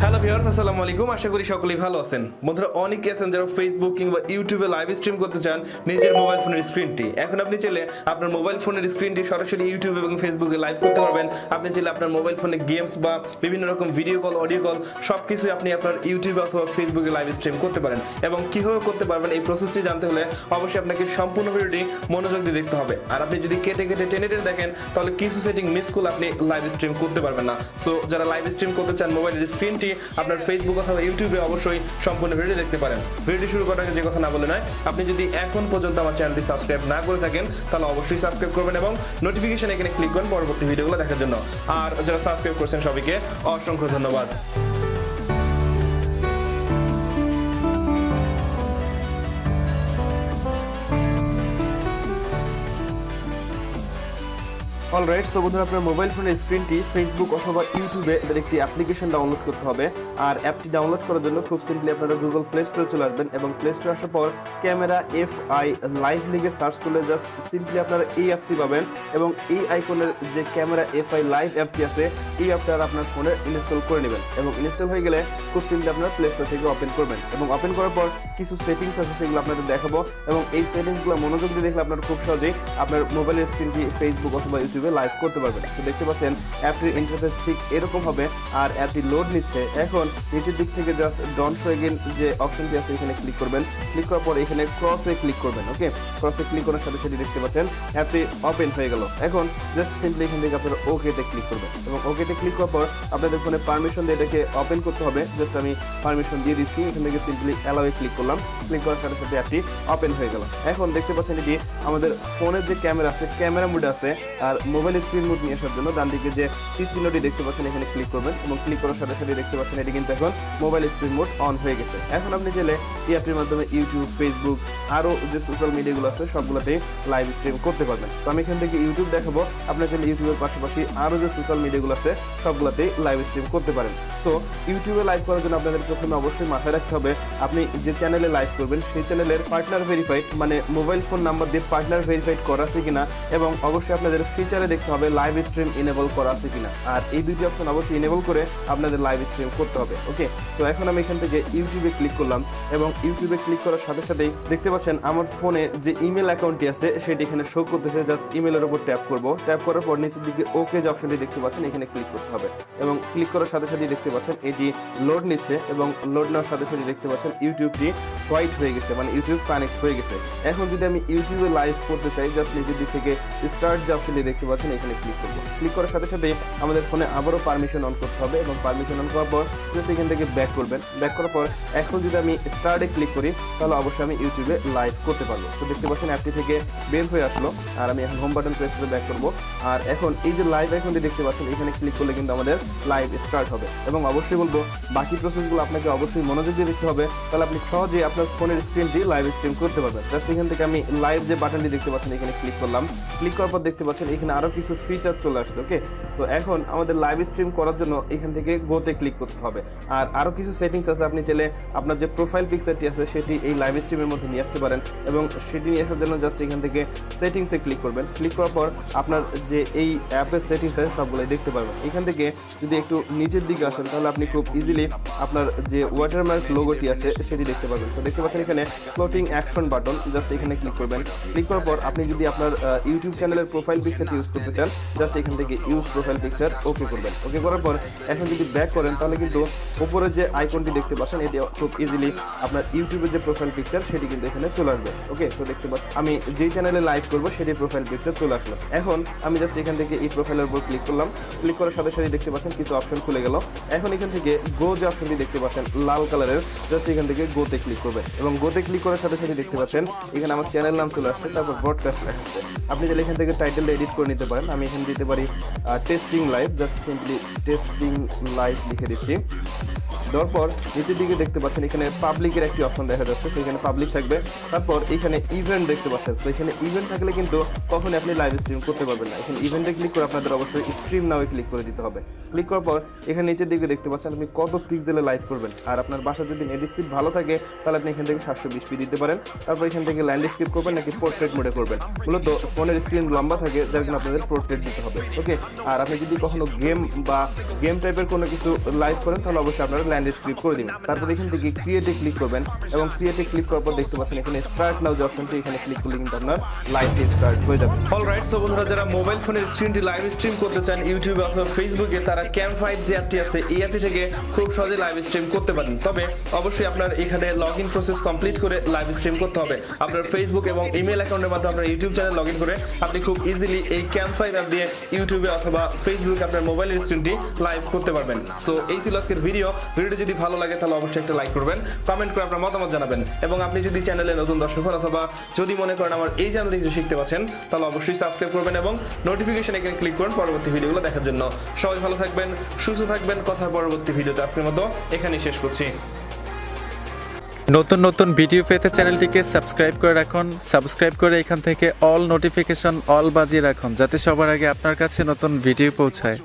Hello viewers, আসসালামু আলাইকুম। আশা করি সকলেই ভালো আছেন। বন্ধুরা, অনেকে আছেন যারা ফেসবুক কিংবা ইউটিউবে লাইভ স্ট্রিম করতে চান নিজের মোবাইল ফোনের স্ক্রিনটি। এখন আপনি চাইলে আপনার মোবাইল ফোনের স্ক্রিনটি সরাসরি ইউটিউব এবং ফেসবুকে লাইভ করতে পারবেন। আপনি চাইলে আপনার মোবাইল ফোনে গেমস বা বিভিন্ন রকম ভিডিও কল, অডিও কল সবকিছুই আপনি আপনার ইউটিউবে অথবা ফেসবুকে লাইভ স্ট্রিম করতে পারেন। এবং কিভাবে করতে পারবেন এই প্রসেসটি জানতে হলে অবশ্যই আপনাকে সম্পূর্ণ ভিডিওটি মনোযোগ দিয়ে দেখতে হবে। আর আপনি যদি কেটে কেটে টেনে টেনে দেখেন তাহলে কিছু সেটিং মিস করলে আপনি লাইভ স্ট্রিম করতে পারবেন না। সো যারা লাইভ স্ট্রিম করতে চান মোবাইলের স্ক্রিনটি আপনার ফেসবুক অথবা ইউটিউবে অবশ্যই সম্পূর্ণ ভিডিও দেখতে পারেন। ভিডিওটি শুরু করার আগে যে কথা না বলে নয়, আপনি যদি এখন পর্যন্ত আমার চ্যানেলটি সাবস্ক্রাইব না করে থাকেন তাহলে অবশ্যই সাবস্ক্রাইব করবেন এবং নোটিফিকেশন এখানে ক্লিক করুন পরবর্তী ভিডিওগুলো দেখার জন্য। আর যারা সাবস্ক্রাইব করেছেন সবাইকে অসংখ্য ধন্যবাদ। অলরাইট, সো বন্ধুরা, আপনার মোবাইল ফোনের স্ক্রিনটি ফেসবুক অথবা ইউটিউবে একটি অ্যাপ্লিকেশন ডাউনলোড করতে হবে। আর অ্যাপটি ডাউনলোড করার জন্য খুব সিম্পলি আপনারা গুগল প্লে স্টোরে চলে আসবেন এবং প্লে স্টোরে আসার পর ক্যামেরা FI লাইভ লিখে সার্চ করলে জাস্ট সিম্পলি আপনারা এই অ্যাপটি পাবেন এবং এই আইকনের যে ক্যামেরা FI লাইভ অ্যাপটি আছে এই অ্যাপটা আপনার ফোনে ইনস্টল করে নেবেন এবং ইনস্টল হয়ে গেলে খুব সিম্পলি আপনারা প্লে স্টোর থেকে ওপেন করবেন এবং ওপেন করার পর কিছু সেটিংস আছে সেগুলো আপনাদের দেখাবো এবং এই সেটিংসগুলো মনোযোগ দিয়ে দেখলে আপনারা খুব সহজেই আপনার মোবাইলের স্ক্রিনটি ফেসবুক অথবা ইউটিউবে লাইভ করতে পারবেন। তো দেখতে পাচ্ছেন অ্যাপটির ইন্টারফেস ঠিক এরকম হবে আর অ্যাপটি লোড নিচ্ছে। এখন নিচের দিক থেকে জাস্ট ডন শো এগেইন যে অপশনটি আছে এখানে ক্লিক করবেন। ক্লিক করার পর এখানে ক্রসে ক্লিক করবেন। ওকে, ক্রসে ক্লিক করার সাথে সাথে দেখতে পাচ্ছেন অ্যাপটি ওপেন হয়ে গেল। এখন জাস্ট সিম্পলি এখান থেকে আপনারা ওকেতে ক্লিক করবেন এবং ওকেতে ক্লিক করার পর আপনাদের ফোনে পারমিশন দিয়ে এটাকে ওপেন করতে হবে। জাস্ট আমি পারমিশন দিয়ে দিচ্ছি। এখান থেকে সিম্পলি অ্যালাওয়ে ক্লিক করলাম। ক্লিক করার সাথে সাথে অ্যাপটি ওপেন হয়ে গেল। এখন দেখতে পাচ্ছেন এটি আমাদের ফোনের যে ক্যামেরা আছে ক্যামেরা মোড আছে আর মোবাইল স্ক্রিন মোড নিয়ে আসার জন্য ডান দিকে যে তীর চিহ্নটি দেখতে পাচ্ছেন এখানে ক্লিক করবেন এবং ক্লিক করার সাথে সাথে দেখতে পাচ্ছেন এটি কিন্তু এখন মোবাইল স্ক্রিন মোড অন হয়ে গেছে। এখন আপনি চাইলে এই অ্যাপটির মাধ্যমে ইউটিউব, ফেসবুক আরও যে সোশ্যাল মিডিয়াগুলো আছে সবগুলোতেই লাইভ স্ট্রিম করতে পারবেন। তো আমি এখান থেকে ইউটিউব দেখাবো, আপনার চাইলে ইউটিউবের পাশাপাশি আরও যে সোশ্যাল মিডিয়াগুলো আছে সবগুলোতেই লাইভ স্ট্রিম করতে পারেন। সো ইউটিউবে লাইভ করার জন্য আপনাদের প্রথমে অবশ্যই মাথায় রাখতে হবে আপনি যে চ্যানেলে লাইভ করবেন সেই চ্যানেলের পার্টনার ভেরিফাইড মানে মোবাইল ফোন নাম্বার দিয়ে পার্টনার ভেরিফাইড করা আছে কিনা এবং অবশ্যই আপনাদের ফিচারে দেখতে হবে লাইভ স্ট্রিম ইনেবল করা আছে কিনা। আর এই দুইটি অপশন অবশ্যই ইনেবল করে আপনাদের লাইভ স্ট্রিম করতে হবে। ওকে, তো এখন আমি এখান থেকে ইউটিউবে ক্লিক করলাম এবং ইউটিউবে ক্লিক করার সাথে সাথেই দেখতে পাচ্ছেন আমার ফোনে যে ইমেল অ্যাকাউন্টটি আছে সেটি এখানে শো করতেছে। জাস্ট ইমেলের উপর ট্যাপ করব। ট্যাপ করার পর নিচের দিকে ওকে যে অপশনটি দেখতে পাচ্ছেন এখানে ক্লিক করতে হবে এবং ক্লিক করার সাথে সাথেই দেখতে পাচ্ছেন এটি লোড নিচ্ছে এবং লোড নেওয়ার সাথে সাথে দেখতে পাচ্ছেন ইউটিউবটি হোয়াইট হয়ে গেছে, মানে ইউটিউব কানেক্ট হয়ে গেছে। এখন যদি আমি ইউটিউবে লাইভ করতে চাই জাস্ট নিচের দিক থেকে স্টার্ট যে অপশনটি দেখতে পাচ্ছেন এখানে ক্লিক করব। ক্লিক করার সাথে সাথে আমাদের ফোনে আবারও পারমিশন অন করতে হবে এবং পারমিশন অন করার পর জাস্ট এখান থেকে ব্যাক করবেন। ব্যাক করার পর এখন যদি আমি স্টার্টে ক্লিক করি তাহলে অবশ্যই আমি ইউটিউবে লাইভ করতে পারবো। তো দেখতে পাচ্ছেন অ্যাপটি থেকে বের হয়ে আসলো আর আমি এখন হোম বাটন প্রেস করে ব্যাক করব। আর এখন এই যে লাইভ আইকনটি দেখতে পাচ্ছেন এখানে ক্লিক করলে কিন্তু আমাদের লাইভ স্টার্ট হবে এবং অবশ্যই বলবো বাকি প্রসেসগুলো আপনাকে অবশ্যই মনোযোগ দিয়ে দেখতে হবে, তাহলে আপনি সহজেই আপনার ফোনের স্ক্রিনটি লাইভ স্ট্রিম করতে পারবেন। জাস্ট এখান থেকে আমি লাইভ যে বাটনটি দেখতে পাচ্ছেন এখানে ক্লিক করলাম। ক্লিক করার পর দেখতে পাচ্ছেন এখানে আরও কিছু ফিচার চলে আসছে। ওকে, সো এখন আমাদের লাইভ স্ট্রিম করার জন্য এখান থেকে গোতে ক্লিক করতে হবে আর আরও কিছু সেটিংস আছে। আপনি চাইলে আপনার যে প্রোফাইল পিকচারটি আছে সেটি এই লাইভ স্ট্রিমের মধ্যে নিয়ে আসতে পারেন এবং সেটি নিয়ে আসার জন্য জাস্ট এখান থেকে সেটিংসে ক্লিক করবেন। ক্লিক করার পর আপনার যে এই অ্যাপের সেটিংস আছে সবগুলোই দেখতে পারবেন। এখান থেকে যদি একটু নিচের দিকে আসেন তাহলে আপনি খুব ইজিলি আপনার যে ওয়াটারমার্ক লোগোটি আছে সেটি দেখতে পারবেন। তো দেখতে পাচ্ছেন এখানে ফ্লোটিং অ্যাকশন বাটন, জাস্ট এখানে ক্লিক করবেন। ক্লিক করার পর আপনি যদি আপনার ইউটিউব চ্যানেলের প্রোফাইল পিকচারটি ইউজ করতে চান জাস্ট এখান থেকে ইউজ প্রোফাইল পিকচার ওকে করবেন। ওকে করার পর এখন যদি ব্যাক করেন তাহলে কিন্তু উপরে যে আইকনটি দেখতে পাচ্ছেন এটি খুব ইজিলি আপনার ইউটিউবের যে প্রোফাইল পিকচার সেটি কিন্তু এখানে চলে আসবে। ওকে, সো দেখতে পাচ্ছেন আমি যেই চ্যানেলে লাইভ করবো সেটির প্রোফাইল পিকচার চলে আসলো। এখন আমি জাস্ট এখান থেকে এই প্রোফাইলের উপর ক্লিক করলাম। ক্লিক করার সাথে সাথে দেখতে পাচ্ছেন কিছু অপশন খুলে গেল। এখন এখান থেকে গো যে অপশনটি দেখতে পাচ্ছেন লাল কালারের জাস্ট এখান থেকে গোতে ক্লিক করবেন এবং গোতে ক্লিক করার সাথে সাথে দেখতে পাচ্ছেন এখানে আমার চ্যানেল নাম চলে আসছে, তারপর ব্রডকাস্ট আসছে। আপনি তাহলে এখান থেকে টাইটেলটা এডিট করে নিতে পারেন। আমি এখানে দিতে পারি testing live, just simply testing live লিখে দিচ্ছি। দেওয়ার পর নিচের দিকে দেখতে পাচ্ছেন এখানে পাবলিকের একটি অপশন দেখা যাচ্ছে, সেখানে পাবলিক থাকবে। তারপর এখানে ইভেন্ট দেখতে পাচ্ছেন, তো এখানে ইভেন্ট থাকলে কিন্তু কখনই আপনি লাইভ স্ট্রিম করতে পারবেন না। এখানে ইভেন্টে ক্লিক করে আপনাদের অবশ্যই স্ট্রিম নাও ক্লিক করে দিতে হবে। ক্লিক করার পর এখানে নিচের দিকে দেখতে পাচ্ছেন আপনি কত পিক্সেলে লাইভ করবেন, আর আপনার বাসার যদি নেট স্পিড ভালো থাকে তাহলে আপনি এখান থেকে 720p দিতে পারেন। তারপর এখান থেকে ল্যান্ডস্কেপ করবেন নাকি পোর্ট্রেট মোডে করবেন। মূলত ফোনের স্ক্রিন লম্বা থাকে যার কারণে আপনাদের পোর্ট্রেট দিতে হবে। ওকে, আর আপনি যদি কখনো গেম টাইপের কোনো কিছু লাইভ করেন তাহলে অবশ্যই আপনারা ল্যান্ডস্কেপ করে দিন। তারপর এখান থেকে ক্রিয়েটে ক্লিক করবেন এবং ক্রিয়েটে ক্লিক করার পর দেখতে পাচ্ছেন এখানে স্টার্ট নাও যে অপশনটি, এখানে ক্লিক করলে কিন্তু আপনার লাইভটি স্টার্ট হয়ে যাবে। অলরাইট, সো বন্ধুরা যারা মোবাইল ফোনের স্ক্রিনটি লাইভ স্ট্রিম করতে চান ইউটিউবে অথবা ফেসবুকে, তারা ক্যাম 5 যে অ্যাপটি আছে এই অ্যাপটি থেকে খুব সহজে লাইভ স্ট্রিম করতে পারেন। তবে অবশ্যই আপনার এখানে লগ ইন প্রসেস কমপ্লিট করে লাইভ স্ট্রিম করতে হবে। আপনার ফেসবুক এবং ইমেল অ্যাকাউন্টের মাধ্যমে আপনার ইউটিউব চ্যানেল লগ ইন করে আপনি খুব ইজিলি এই ক্যাম 5 অ্যাপ দিয়ে ইউটিউবে অথবা ফেসবুকে আপনার মোবাইলের স্ক্রিনটি লাইভ করতে পারবেন। সো এই ছিল আজকের ভিডিওটি যদি ভালো লাগে তাহলে অবশ্যই একটা লাইক করবেন, কমেন্ট করে আপনার মতামত জানাবেন, এবং আপনি যদি চ্যানেলে নতুন দর্শক হন অথবা যদি মনে করেন আমার এই চ্যানেল থেকে কিছু শিখতে পাচ্ছেন তাহলে অবশ্যই সাবস্ক্রাইব করবেন এবং নোটিফিকেশন এখানে ক্লিক করুন পরবর্তী ভিডিওগুলো দেখার জন্য। সবাই ভালো থাকবেন, সুস্থ থাকবেন। কথা পরবর্তী ভিডিওতে আজকের মতো এখানেই শেষ করছি। নতুন নতুন ভিডিও পেতে চ্যানেলটিকে সাবস্ক্রাইব করে রাখুন। সাবস্ক্রাইব করে এখান থেকে অল নোটিফিকেশন অল বাজিয়ে রাখুন, যাতে সবার আগে আপনার কাছে নতুন ভিডিও পৌঁছায়।